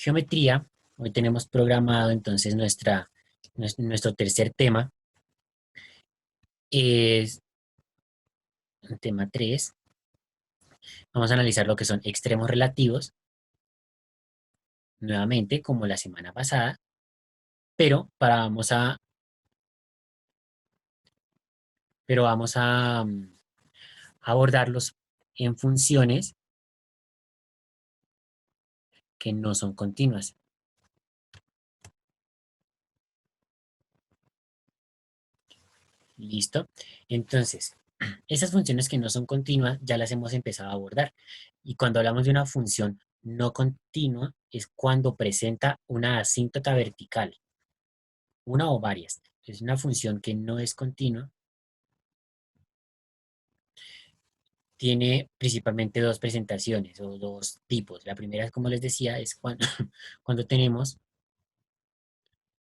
geometría. Hoy tenemos programado entonces nuestro tercer tema. Es el tema 3. Vamos a analizar lo que son extremos relativos, nuevamente como la semana pasada, pero vamos a abordarlos en funciones que no son continuas. ¿Listo? Entonces, esas funciones que no son continuas ya las hemos empezado a abordar. Y cuando hablamos de una función no continua es cuando presenta una asíntota vertical, una o varias. Es una función que no es continua, tiene principalmente dos presentaciones o dos tipos. La primera, como les decía, es cuando, cuando tenemos,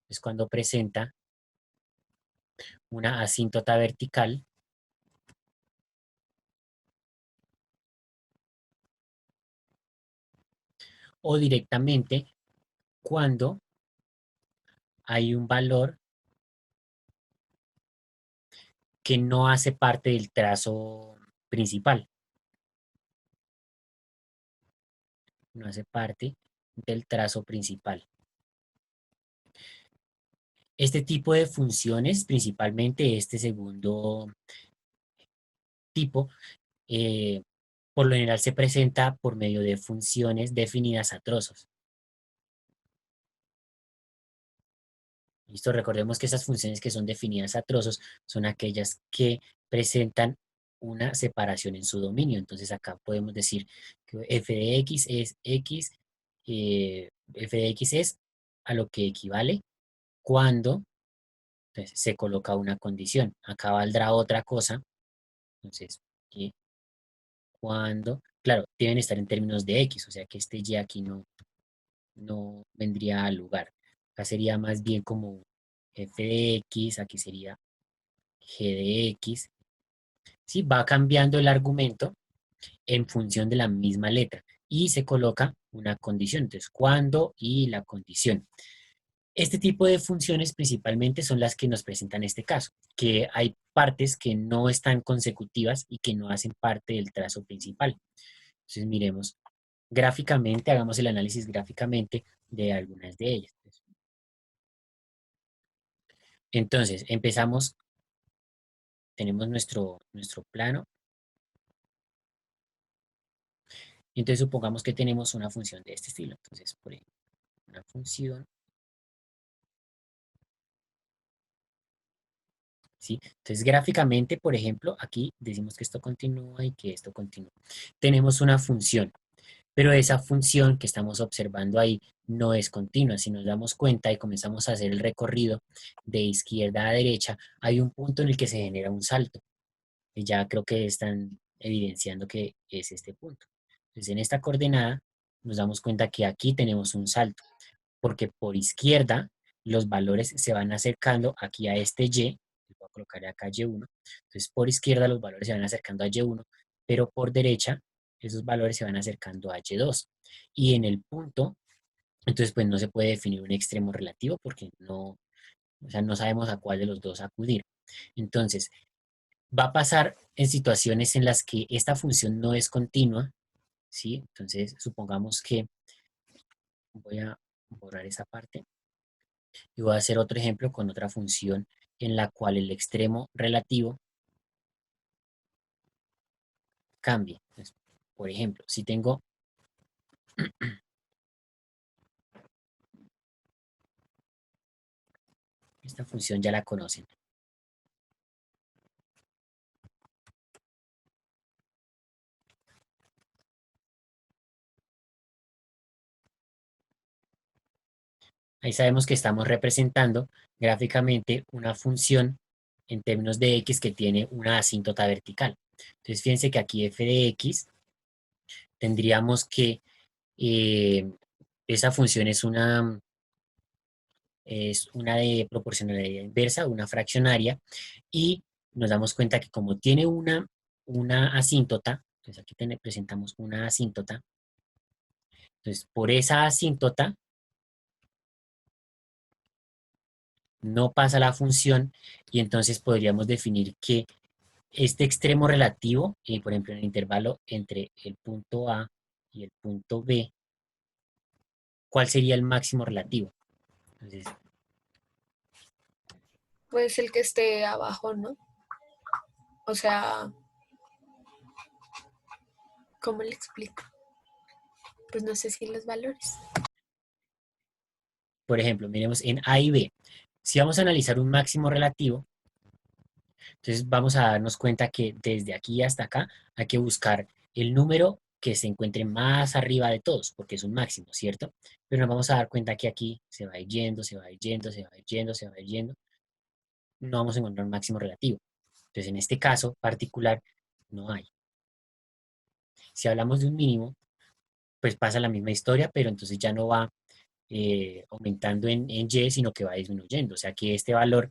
es cuando presenta una asíntota vertical o directamente cuando hay un valor que no hace parte del trazo principal, no hace parte del trazo principal. Este tipo de funciones, principalmente este segundo tipo, eh, por lo general se presenta por medio de funciones definidas a trozos. ¿Listo? Recordemos que esas funciones que son definidas a trozos son aquellas que presentan una separación en su dominio. Entonces acá podemos decir que f de x es a lo que equivale cuando entonces, se coloca una condición. Acá valdrá otra cosa. Entonces, que cuando, claro, deben estar en términos de x, o sea que este y aquí no vendría al lugar. Acá sería más bien como f de x, aquí sería g de x. ¿Sí? Va cambiando el argumento en función de la misma letra y se coloca una condición. Entonces, cuando y la condición. Este tipo de funciones principalmente son las que nos presentan este caso, que hay partes que no están consecutivas y que no hacen parte del trazo principal. Entonces, miremos gráficamente, hagamos el análisis gráficamente de algunas de ellas. Entonces, empezamos, tenemos nuestro plano. Entonces, supongamos que tenemos una función de este estilo. Entonces, por ejemplo, una función, ¿sí? Entonces, gráficamente, por ejemplo, aquí decimos que esto continúa y que esto continúa. Tenemos una función, pero esa función que estamos observando ahí no es continua. Si nos damos cuenta y comenzamos a hacer el recorrido de izquierda a derecha, hay un punto en el que se genera un salto. Y ya creo que están evidenciando que es este punto. Entonces, en esta coordenada nos damos cuenta que aquí tenemos un salto, porque por izquierda los valores se van acercando aquí a este y, voy a colocar acá y1, entonces por izquierda los valores se van acercando a y1, pero por derecha esos valores se van acercando a y2. Y en el punto, entonces pues no se puede definir un extremo relativo porque no, o sea, no sabemos a cuál de los dos acudir. Entonces, va a pasar en situaciones en las que esta función no es continua, ¿sí? Entonces, supongamos que voy a borrar esa parte y voy a hacer otro ejemplo con otra función en la cual el extremo relativo cambie. Entonces, por ejemplo, si tengo esta función, ya la conocen. Ahí sabemos que estamos representando gráficamente una función en términos de x que tiene una asíntota vertical. Entonces, fíjense que aquí f de x tendríamos que esa función es una de proporcionalidad inversa, una fraccionaria, y nos damos cuenta que como tiene una asíntota, entonces aquí presentamos una asíntota, entonces por esa asíntota no pasa la función y entonces podríamos definir que este extremo relativo, por ejemplo, en el intervalo entre el punto A y el punto B, ¿cuál sería el máximo relativo? Entonces, Pues el que esté abajo, ¿no? O sea, ¿cómo le explico? Pues no sé si los valores. por ejemplo, miremos en A y B. Si vamos a analizar un máximo relativo, entonces vamos a darnos cuenta que desde aquí hasta acá hay que buscar el número que se encuentre más arriba de todos, porque es un máximo, ¿cierto? Pero nos vamos a dar cuenta que aquí se va a ir yendo, se va a ir yendo, se va a ir yendo, se va a ir yendo. No vamos a encontrar un máximo relativo. Entonces, en este caso particular, no hay. Si hablamos de un mínimo, pues pasa la misma historia, pero entonces ya no va aumentando en Y, sino que va disminuyendo. O sea que este valor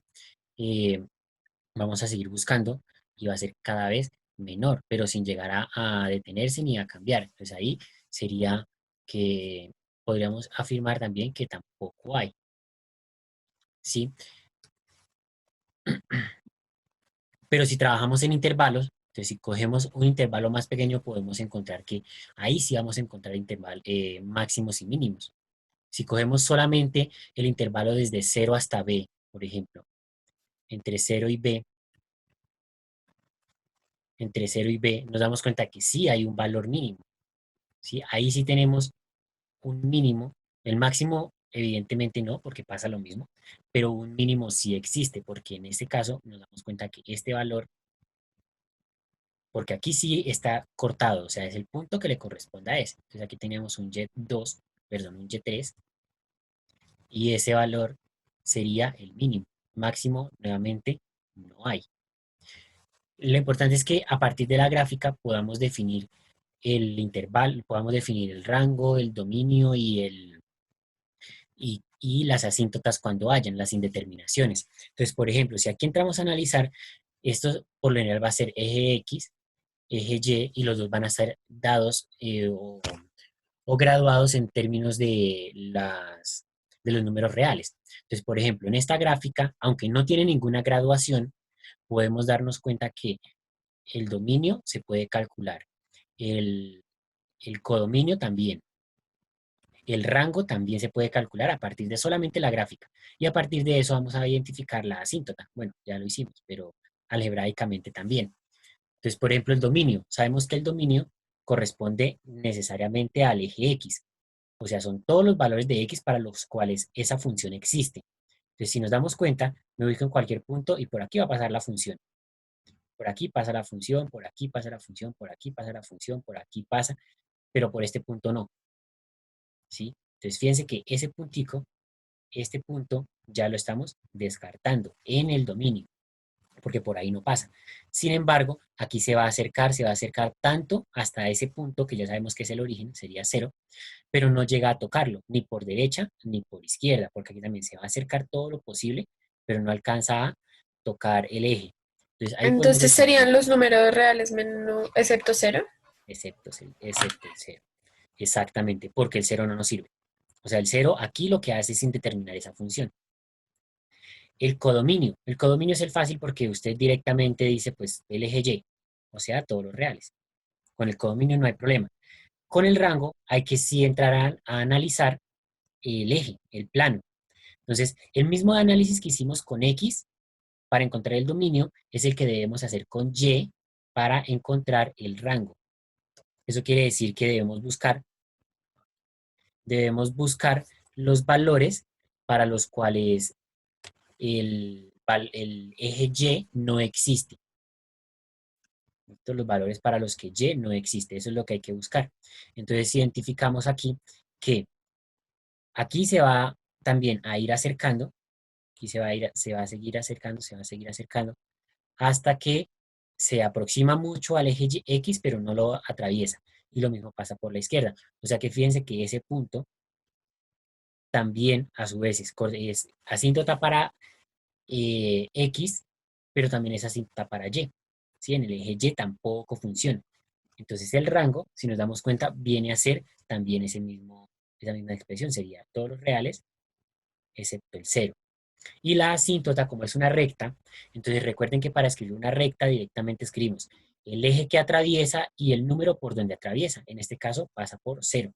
eh, vamos a seguir buscando y va a ser cada vez menor, pero sin llegar a detenerse ni a cambiar. Entonces ahí sería que podríamos afirmar también que tampoco hay, ¿sí? Pero si trabajamos en intervalos, entonces si cogemos un intervalo más pequeño, podemos encontrar que ahí sí vamos a encontrar máximos y mínimos. Si cogemos solamente el intervalo desde 0 hasta B, por ejemplo, entre 0 y B, entre 0 y B, nos damos cuenta que sí hay un valor mínimo, ¿sí? Ahí sí tenemos un mínimo, el máximo evidentemente no, porque pasa lo mismo, pero un mínimo sí existe, porque en este caso nos damos cuenta que este valor, porque aquí sí está cortado, o sea, es el punto que le corresponde a ese. Entonces aquí tenemos un Y2, perdón, un Y3, y ese valor sería el mínimo. Máximo, nuevamente, no hay. Lo importante es que a partir de la gráfica podamos definir el intervalo, podamos definir el rango, el dominio y las asíntotas cuando hayan, las indeterminaciones. Entonces, por ejemplo, si aquí entramos a analizar, esto por lo general va a ser eje X, eje Y, y los dos van a estar dados o graduados en términos de los números reales. Entonces, por ejemplo, en esta gráfica, aunque no tiene ninguna graduación, podemos darnos cuenta que el dominio se puede calcular, el, el codominio también, el rango también se puede calcular a partir de solamente la gráfica. Y a partir de eso vamos a identificar la asíntota. Bueno, ya lo hicimos, pero algebraicamente también. Entonces, por ejemplo, el dominio. Sabemos que el dominio corresponde necesariamente al eje X. O sea, son todos los valores de X para los cuales esa función existe. Entonces, si nos damos cuenta, me ubico en cualquier punto y por aquí va a pasar la función. Por aquí pasa la función, por aquí pasa la función, por aquí pasa la función, por aquí pasa, pero por este punto no, ¿sí? Entonces, fíjense que ese puntico, este punto, ya lo estamos descartando en el dominio, porque por ahí no pasa. Sin embargo, aquí se va a acercar tanto hasta ese punto, que ya sabemos que es el origen, sería cero, pero no llega a tocarlo, ni por derecha ni por izquierda, porque aquí también se va a acercar todo lo posible, pero no alcanza a tocar el eje. Entonces, ahí podemos Entonces definir serían los números reales menos, excepto cero. excepto el cero. Exactamente, porque el cero no nos sirve. O sea, el cero aquí lo que hace es indeterminar esa función. El codominio es el fácil porque usted directamente dice, pues, el eje Y, o sea, todos los reales. Con el codominio no hay problema. Con el rango hay que sí entrar a analizar el eje, el plano. Entonces, el mismo análisis que hicimos con X para encontrar el dominio es el que debemos hacer con Y para encontrar el rango. Eso quiere decir que debemos buscar los valores para los cuales el eje Y no existe. Estos los valores para los que Y no existe. Eso es lo que hay que buscar. Entonces identificamos aquí que aquí se va también a ir acercando, aquí se va a seguir acercando, se va a seguir acercando, hasta que se aproxima mucho al eje X, pero no lo atraviesa. Y lo mismo pasa por la izquierda. O sea que fíjense que ese punto también a su vez es asíntota para X, pero también es asíntota para Y. ¿Sí? En el eje Y tampoco funciona. Entonces el rango, si nos damos cuenta, viene a ser también esa misma expresión, sería todos los reales excepto el cero. Y la asíntota, como es una recta, entonces recuerden que para escribir una recta directamente escribimos el eje que atraviesa y el número por donde atraviesa. En este caso pasa por 0.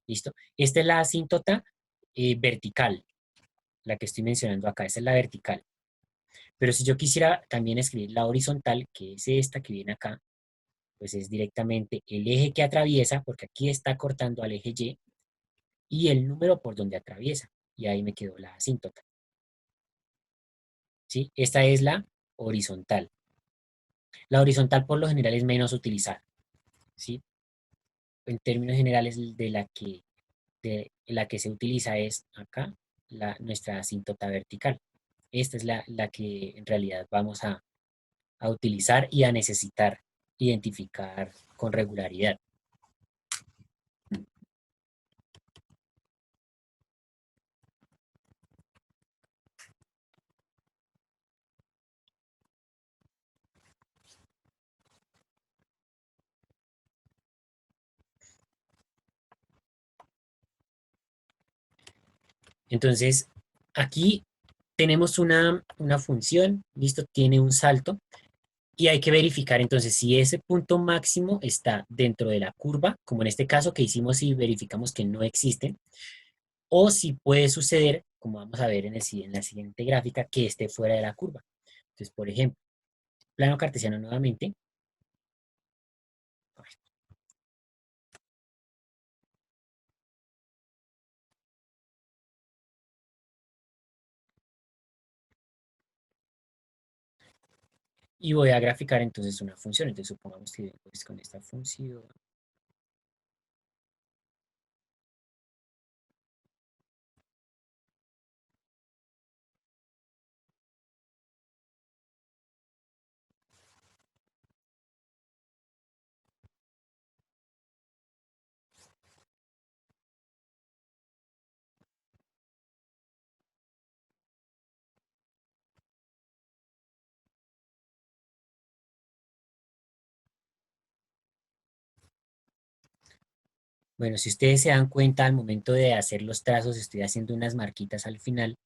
¿Listo? Esta es la asíntota vertical, la que estoy mencionando acá. Esa es la vertical. Pero si yo quisiera también escribir la horizontal, que es esta que viene acá, pues es directamente el eje que atraviesa, porque aquí está cortando al eje Y, y el número por donde atraviesa. Y ahí me quedó la asíntota. ¿Sí? Esta es la horizontal. La horizontal por lo general es menos utilizada. ¿Sí? En términos generales, de la que se utiliza es acá, nuestra asíntota vertical. Esta es la que en realidad vamos a utilizar y a necesitar identificar con regularidad. Entonces, aquí tenemos una función, listo, tiene un salto y hay que verificar entonces si ese punto máximo está dentro de la curva, como en este caso que hicimos y verificamos que no existe, o si puede suceder, como vamos a ver en la siguiente gráfica, que esté fuera de la curva. Entonces, por ejemplo, plano cartesiano nuevamente, y voy a graficar entonces una función. Entonces, supongamos que pues, con esta función. Bueno, si ustedes se dan cuenta al momento de hacer los trazos, estoy haciendo unas marquitas al final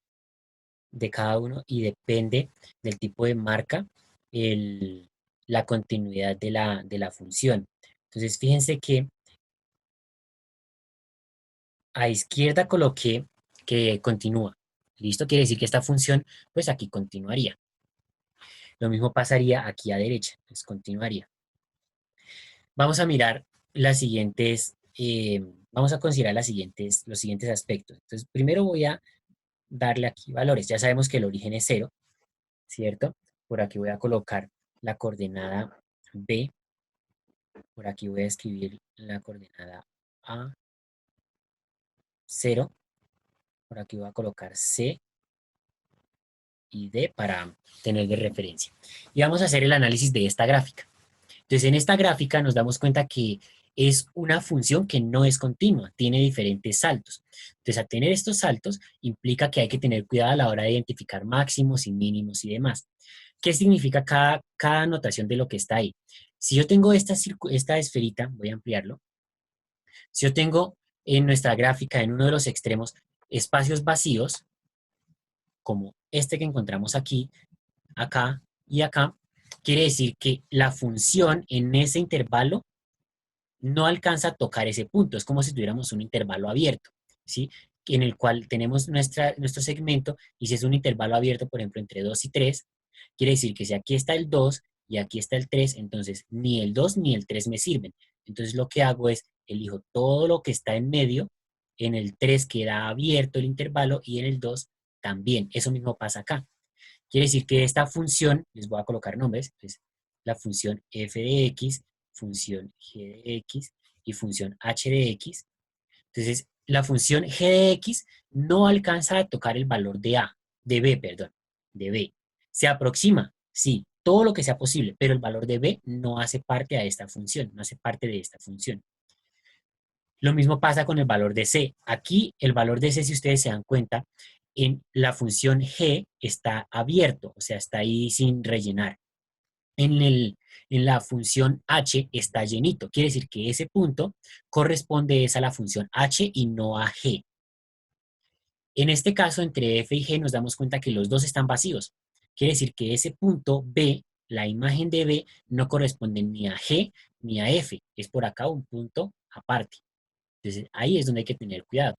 de cada uno y depende del tipo de marca el- la continuidad de la función. Entonces, fíjense que a izquierda coloqué que continúa. ¿Listo? Quiere decir que esta función, pues aquí continuaría. Lo mismo pasaría aquí a derecha, pues continuaría. Vamos a mirar las siguientes, vamos a considerar los siguientes aspectos. Entonces, primero voy a darle aquí valores. Ya sabemos que el origen es 0, ¿cierto? Por aquí voy a colocar la coordenada B, por aquí voy a escribir la coordenada A, 0, por aquí voy a colocar C y D para tener de referencia. Y vamos a hacer el análisis de esta gráfica. Entonces, en esta gráfica nos damos cuenta que es una función que no es continua, tiene diferentes saltos. Entonces, al tener estos saltos, implica que hay que tener cuidado a la hora de identificar máximos y mínimos y demás. ¿Qué significa cada notación de lo que está ahí? Si yo tengo esta esferita, voy a ampliarlo. Si yo tengo en nuestra gráfica, en uno de los extremos, espacios vacíos, como este que encontramos aquí, acá y acá, quiere decir que la función en ese intervalo no alcanza a tocar ese punto. Es como si tuviéramos un intervalo abierto, ¿sí? En el cual tenemos nuestro segmento y si es un intervalo abierto, por ejemplo, entre 2 y 3, quiere decir que si aquí está el 2 y aquí está el 3, entonces ni el 2 ni el 3 me sirven. Entonces lo que hago es elijo todo lo que está en medio, en el 3 queda abierto el intervalo y en el 2 también. Eso mismo pasa acá. Quiere decir que esta función, les voy a colocar nombres, es la función f de x, función g de x y función h de x. Entonces, la función g de x no alcanza a tocar el valor de b, perdón, de b. Se aproxima, sí, todo lo que sea posible, pero el valor de b no hace parte a esta función, no hace parte de esta función. Lo mismo pasa con el valor de c. Aquí el valor de c, si ustedes se dan cuenta, en la función g está abierto, o sea, está ahí sin rellenar. En la función h está llenito. Quiere decir que ese punto corresponde es a la función h y no a g. En este caso, entre F y G nos damos cuenta que los dos están vacíos. Quiere decir que ese punto B, la imagen de B, no corresponde ni a G ni a F. Es por acá un punto aparte. Entonces, ahí es donde hay que tener cuidado.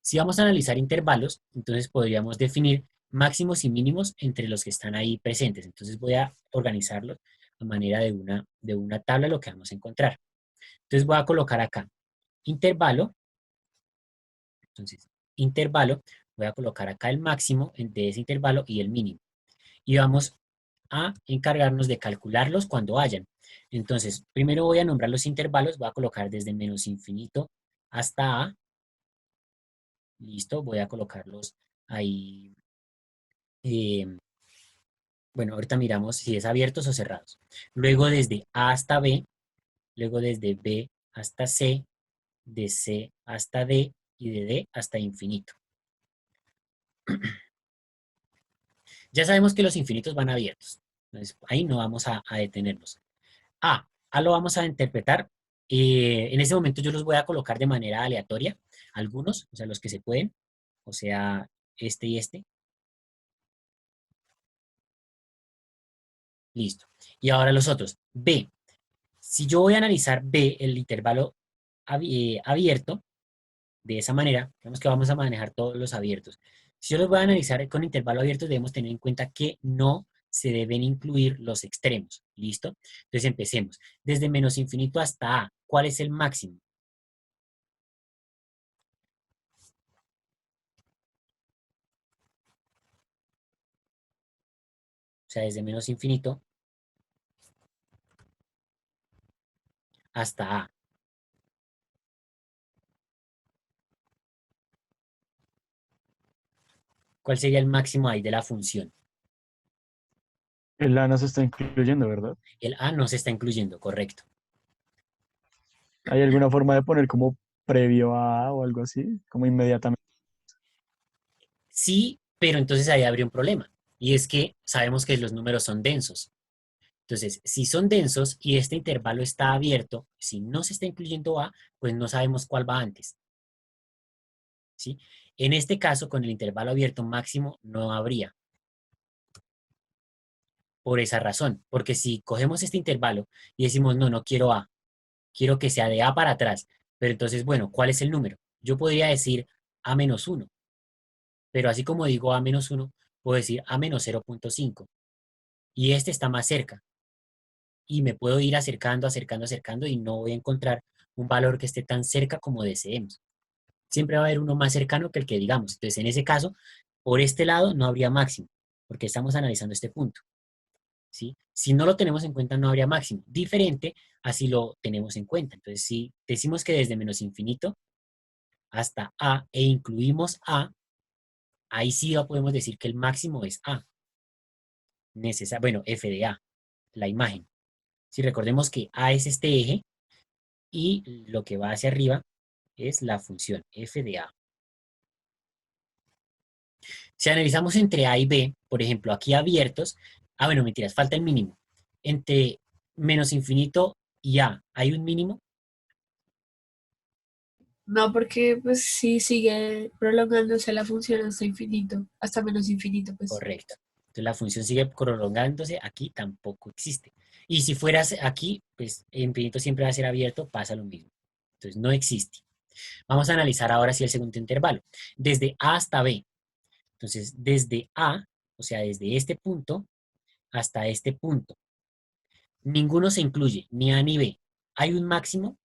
Si vamos a analizar intervalos, entonces podríamos definir máximos y mínimos entre los que están ahí presentes. Entonces voy a organizarlos a manera de una tabla lo que vamos a encontrar. Entonces voy a colocar acá intervalo. Entonces, intervalo, voy a colocar acá el máximo de ese intervalo y el mínimo. Y vamos a encargarnos de calcularlos cuando hayan. Entonces, primero voy a nombrar los intervalos, voy a colocar desde menos infinito hasta A. Listo, voy a colocarlos ahí. eh, bueno, ahorita miramos si es abiertos o cerrados. Luego desde A hasta B, luego desde B hasta C, de C hasta D y de D hasta infinito. Ya sabemos que los infinitos van abiertos. Entonces, ahí no vamos a detenernos. A lo vamos a interpretar. En ese momento yo los voy a colocar de manera aleatoria, algunos, o sea, los que se pueden, o sea, este y este. Listo. Y ahora los otros. B. Si yo voy a analizar B, el intervalo abierto, de esa manera, digamos que vamos a manejar todos los abiertos. Si yo los voy a analizar con intervalo abierto, debemos tener en cuenta que no se deben incluir los extremos. ¿Listo? Entonces empecemos. Desde menos infinito hasta A, ¿cuál es el máximo? O sea, desde menos infinito hasta A. ¿Cuál sería el máximo ahí de la función? El A no se está incluyendo, ¿verdad? El A no se está incluyendo, correcto. ¿Hay alguna forma de poner como previo a A o algo así? Como inmediatamente. Sí, pero entonces ahí habría un problema. Y es que sabemos que los números son densos. Entonces, si son densos y este intervalo está abierto, si no se está incluyendo A, pues no sabemos cuál va antes. ¿Sí? En este caso, con el intervalo abierto máximo no habría. Por esa razón. Porque si cogemos este intervalo y decimos, no, no quiero A, quiero que sea de A para atrás. Pero entonces, bueno, ¿cuál es el número? Yo podría decir A menos 1, pero así como digo A menos 1, puedo decir A menos 0,5. Y este está más cerca. Y me puedo ir acercando, acercando, acercando y no voy a encontrar un valor que esté tan cerca como deseemos. Siempre va a haber uno más cercano que el que digamos. Entonces, en ese caso, por este lado no habría máximo, porque estamos analizando este punto. ¿Sí? Si no lo tenemos en cuenta, no habría máximo. Diferente así lo tenemos en cuenta. Entonces, si decimos que desde menos infinito hasta A e incluimos A, ahí sí podemos decir que el máximo es A. Bueno, f de A, la imagen. Si recordemos que A es este eje y lo que va hacia arriba es la función f de A. Si analizamos entre A y B, por ejemplo, aquí abiertos, bueno, mentiras, falta el mínimo. Entre menos infinito y A, ¿hay un mínimo? No, porque pues sí sigue prolongándose la función hasta infinito, hasta menos infinito, pues. Correcto. Entonces la función sigue prolongándose, aquí tampoco existe. Y si fueras aquí, pues infinito siempre va a ser abierto, pasa lo mismo. Entonces no existe. Vamos a analizar ahora sí el segundo intervalo. Desde A hasta B. Entonces, desde A, o sea, desde este punto hasta este punto. Ninguno se incluye, ni A ni B. Hay un máximo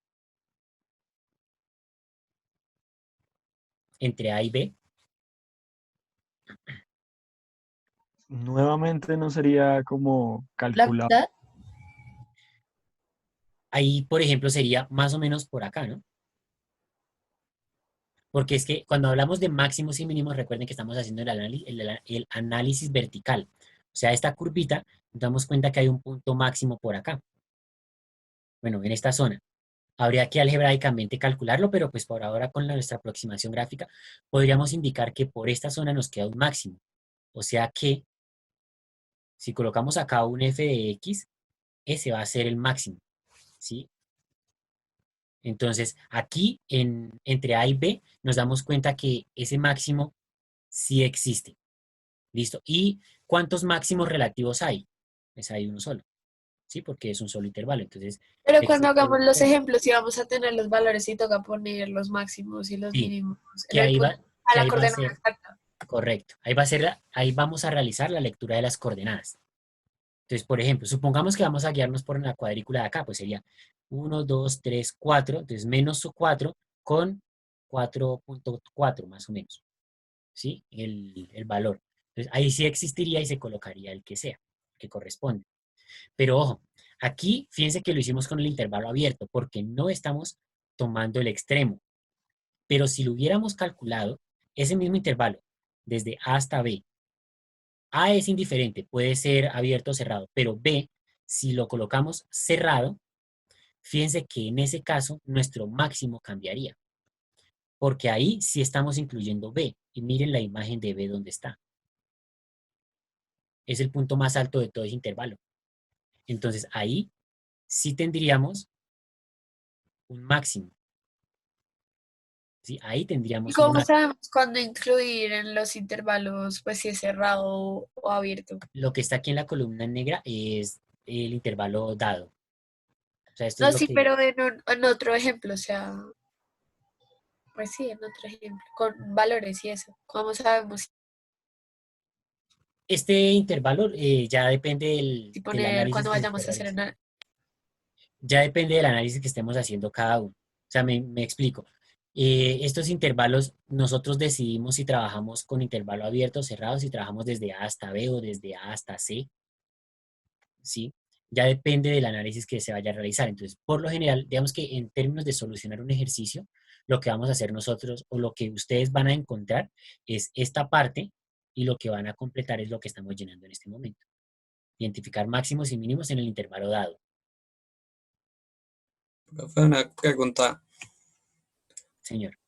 entre A y B. Nuevamente no sería como La calculado. mitad, Ahí, por ejemplo, sería más o menos por acá, ¿no? Porque es que cuando hablamos de máximos y mínimos, recuerden que estamos haciendo el análisis vertical. O sea, esta curvita, nos damos cuenta que hay un punto máximo por acá. Bueno, en esta zona. Habría que algebraicamente calcularlo, pero pues por ahora con nuestra aproximación gráfica podríamos indicar que por esta zona nos queda un máximo. O sea que si colocamos acá un f de x, ese va a ser el máximo, ¿sí? Entonces, aquí entre A y B nos damos cuenta que ese máximo sí existe. ¿Listo? ¿Y cuántos máximos relativos hay? Pues hay uno solo, ¿sí? Porque es un solo intervalo. Entonces, Pero cuando existe hagamos uno los solo. ejemplos, sí vamos a tener los valores y toca poner los máximos y los Sí, mínimos en que el ahí punto, va, a que la ahí va a coordenada ser, exacta. correcto. Ahí vamos a realizar la lectura de las coordenadas. Entonces, por ejemplo, supongamos que vamos a guiarnos por la cuadrícula de acá, pues sería 1, 2, 3, 4, entonces menos su 4 con 4,4 más o menos, ¿sí? El valor. Entonces, ahí sí existiría y se colocaría el que sea, que corresponde. Pero ojo, aquí fíjense que lo hicimos con el intervalo abierto, porque no estamos tomando el extremo. Pero si lo hubiéramos calculado, ese mismo intervalo, desde A hasta B, A es indiferente, puede ser abierto o cerrado, pero B, si lo colocamos cerrado, fíjense que en ese caso nuestro máximo cambiaría, porque ahí sí estamos incluyendo B, y miren la imagen de B donde está. Es el punto más alto de todo ese intervalo. Entonces ahí sí tendríamos un máximo, ¿sí? Ahí ¿Y tendríamos un cómo máximo. sabemos cuándo incluir en los intervalos, pues si es cerrado o abierto? Lo que está aquí en la columna negra es el intervalo dado. O sea, esto es No, lo sí, que pero en otro ejemplo, o sea, pues sí, en otro ejemplo, con valores y eso. ¿Cómo sabemos este intervalo ya depende si del poner análisis cuando que se esté vayamos a hacer realizando. una... Ya depende del análisis que estemos haciendo cada uno. O sea, me explico. Estos intervalos, nosotros decidimos si trabajamos con intervalo abierto o cerrado, si trabajamos desde A hasta B o desde A hasta C, ¿sí? Ya depende del análisis que se vaya a realizar. Entonces, por lo general, digamos que en términos de solucionar un ejercicio, lo que vamos a hacer nosotros o lo que ustedes van a encontrar es esta parte y lo que van a completar es lo que estamos llenando en este momento. Identificar máximos y mínimos en el intervalo dado. Profe, una pregunta. Señor.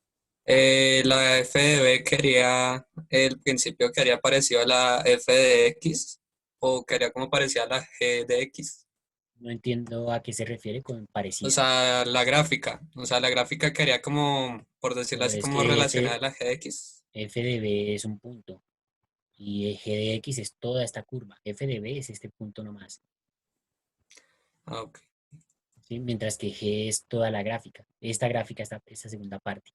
La f de b quería, el principio quería parecido a la f de x o quería como parecía a la g de x. No entiendo a qué se refiere con O parecida. sea, la gráfica quería como, por decirlo Pero así, es como que relacionada a la g de x. f de b es un punto y g de x es toda esta curva. F de b es este punto nomás, Ah, ok. ¿sí? Mientras que g es toda la gráfica. Esta gráfica, esta segunda parte.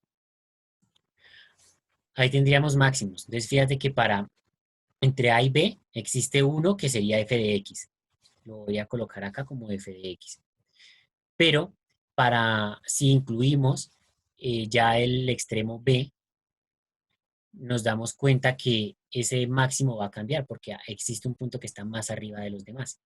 Ahí tendríamos máximos. Entonces fíjate que para entre a y b existe uno que sería f de x. Lo voy a colocar acá como f de x. Pero para si incluimos ya el extremo b, nos damos cuenta que ese máximo va a cambiar porque existe un punto que está más arriba de los demás.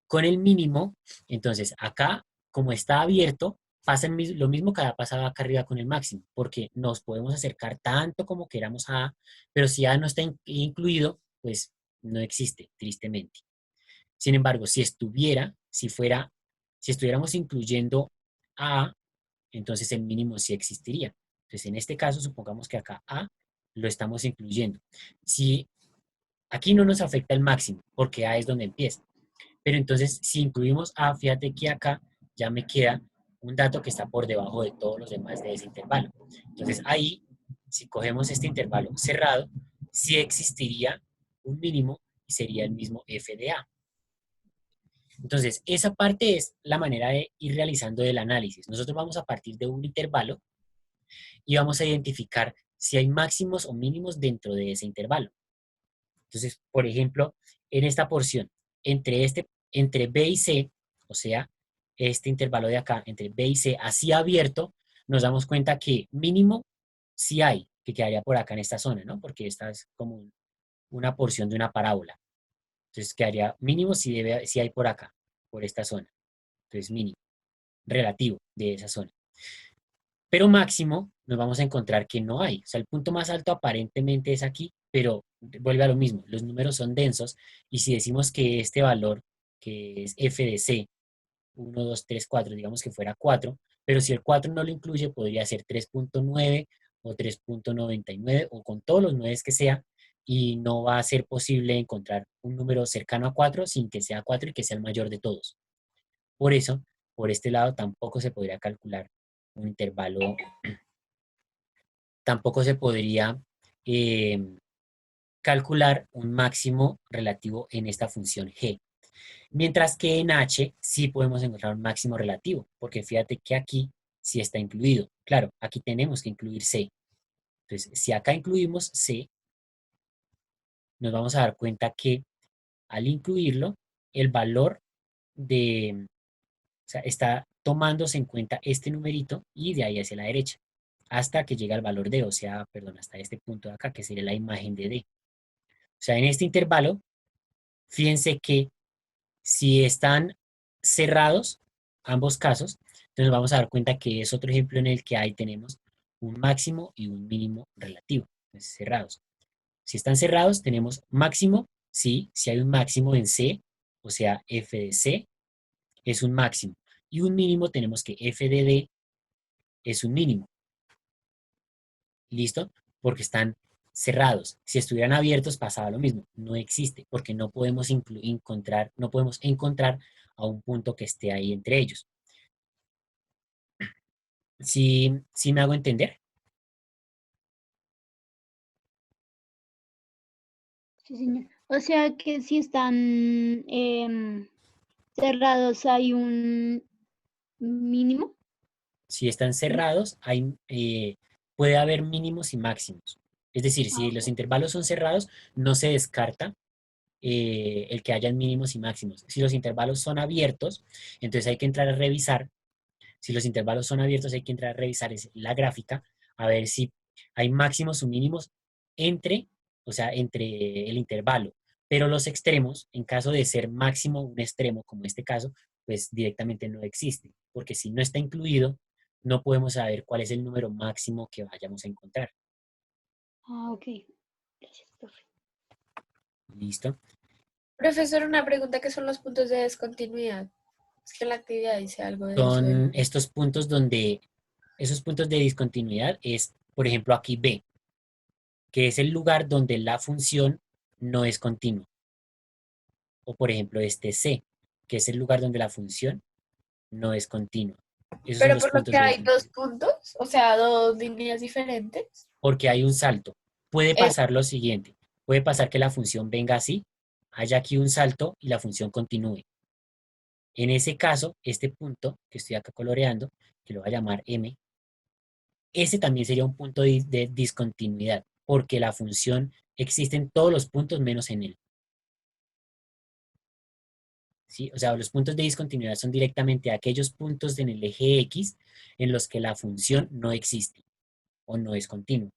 Con el mínimo, entonces acá, como está abierto, pasa lo mismo que ha pasado acá arriba con el máximo, porque nos podemos acercar tanto como queramos a A, pero si A no está incluido, pues no existe, tristemente. Sin embargo, si estuviéramos incluyendo a, entonces el mínimo sí existiría. Entonces, en este caso, supongamos que acá a lo estamos incluyendo. Si aquí no nos afecta el máximo, porque a es donde empieza. Pero entonces, si incluimos a, fíjate que acá ya me queda un dato que está por debajo de todos los demás de ese intervalo. Entonces, ahí, si cogemos este intervalo cerrado, sí existiría un mínimo y sería el mismo f de a. Entonces, esa parte es la manera de ir realizando el análisis. Nosotros vamos a partir de un intervalo y vamos a identificar si hay máximos o mínimos dentro de ese intervalo. Entonces, por ejemplo, en esta porción, entre B y C, o sea, este intervalo de acá, entre B y C, así abierto, nos damos cuenta que mínimo sí hay, que quedaría por acá en esta zona, ¿no? Porque esta es como una porción de una parábola. Entonces, quedaría mínimo si hay por acá, por esta zona. Entonces, mínimo, relativo de esa zona. Pero máximo nos vamos a encontrar que no hay. O sea, el punto más alto aparentemente es aquí, pero vuelve a lo mismo. Los números son densos y si decimos que este valor, que es f de c, 1, 2, 3, 4, digamos que fuera 4, pero si el 4 no lo incluye, podría ser 3,9 o 3,99 o con todos los 9 que sea, y no va a ser posible encontrar un número cercano a 4 sin que sea 4 y que sea el mayor de todos. Por eso, por este lado, tampoco se podría calcular un intervalo, tampoco se podría calcular un máximo relativo en esta función g. Mientras que en h sí podemos encontrar un máximo relativo, porque fíjate que aquí sí está incluido. Claro, aquí tenemos que incluir c. Entonces, si acá incluimos c, nos vamos a dar cuenta que al incluirlo, el valor de, o sea, está tomándose en cuenta este numerito y de ahí hacia la derecha, hasta que llega al valor d, o sea, perdón, hasta este punto de acá, que sería la imagen de d. O sea, en este intervalo, fíjense que si están cerrados, ambos casos, entonces vamos a dar cuenta que es otro ejemplo en el que ahí tenemos un máximo y un mínimo relativo, entonces, cerrados. Si están cerrados, tenemos máximo, sí, si hay un máximo en C, o sea, f de C es un máximo. Y un mínimo tenemos que f de D es un mínimo. ¿Listo? Porque están cerrados. Si estuvieran abiertos pasaba lo mismo. No existe porque no podemos encontrar a un punto que esté ahí entre ellos. ¿Sí me hago entender? Sí, señor. O sea que si están cerrados hay un mínimo. Si están cerrados, puede haber mínimos y máximos. Es decir, Ah, si los ok. intervalos son cerrados, no se descarta el que hayan mínimos y máximos. Si los intervalos son abiertos, entonces hay que entrar a revisar. Si los intervalos son abiertos, hay que entrar a revisar la gráfica a ver si hay máximos o mínimos entre, o sea, entre el intervalo. Pero los extremos, en caso de ser máximo un extremo, como este caso, pues directamente no existe, porque si no está incluido, no podemos saber cuál es el número máximo que vayamos a encontrar. Ah, ok. Gracias, profe. ¿Listo? Profesor, una pregunta, ¿qué son los puntos de descontinuidad? Es que la actividad dice algo de eso. Son estos puntos donde, esos puntos de discontinuidad es, por ejemplo, aquí B, que es el lugar donde la función no es continua. O por ejemplo, este C, que es el lugar donde la función no es continua. Esos son Pero los por lo puntos que de hay dos discontinuidad. puntos, o sea, dos líneas diferentes. Porque hay un salto. Puede Es, pasar lo siguiente. Puede pasar que la función venga así, haya aquí un salto y la función continúe. En ese caso, este punto que estoy acá coloreando, que lo voy a llamar M, ese también sería un punto de discontinuidad, porque la función existe en todos los puntos menos en él. ¿Sí? O sea, los puntos de discontinuidad son directamente aquellos puntos en el eje X en los que la función no existe o no es continua.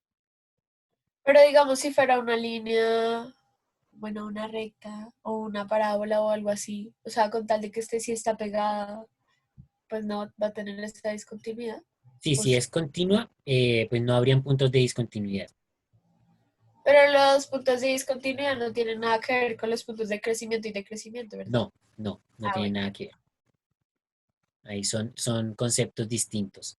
pero digamos si fuera una línea, bueno, una recta o una parábola o algo así, o sea, con tal de que este sí está pegada, pues no va a tener esta discontinuidad. Sí, O si sí. es continua, pues no habrían puntos de discontinuidad. Pero los puntos de discontinuidad no tienen nada que ver con los puntos de crecimiento y decrecimiento, ¿verdad? No Ah, tiene bueno. nada que ver. Ahí son conceptos distintos.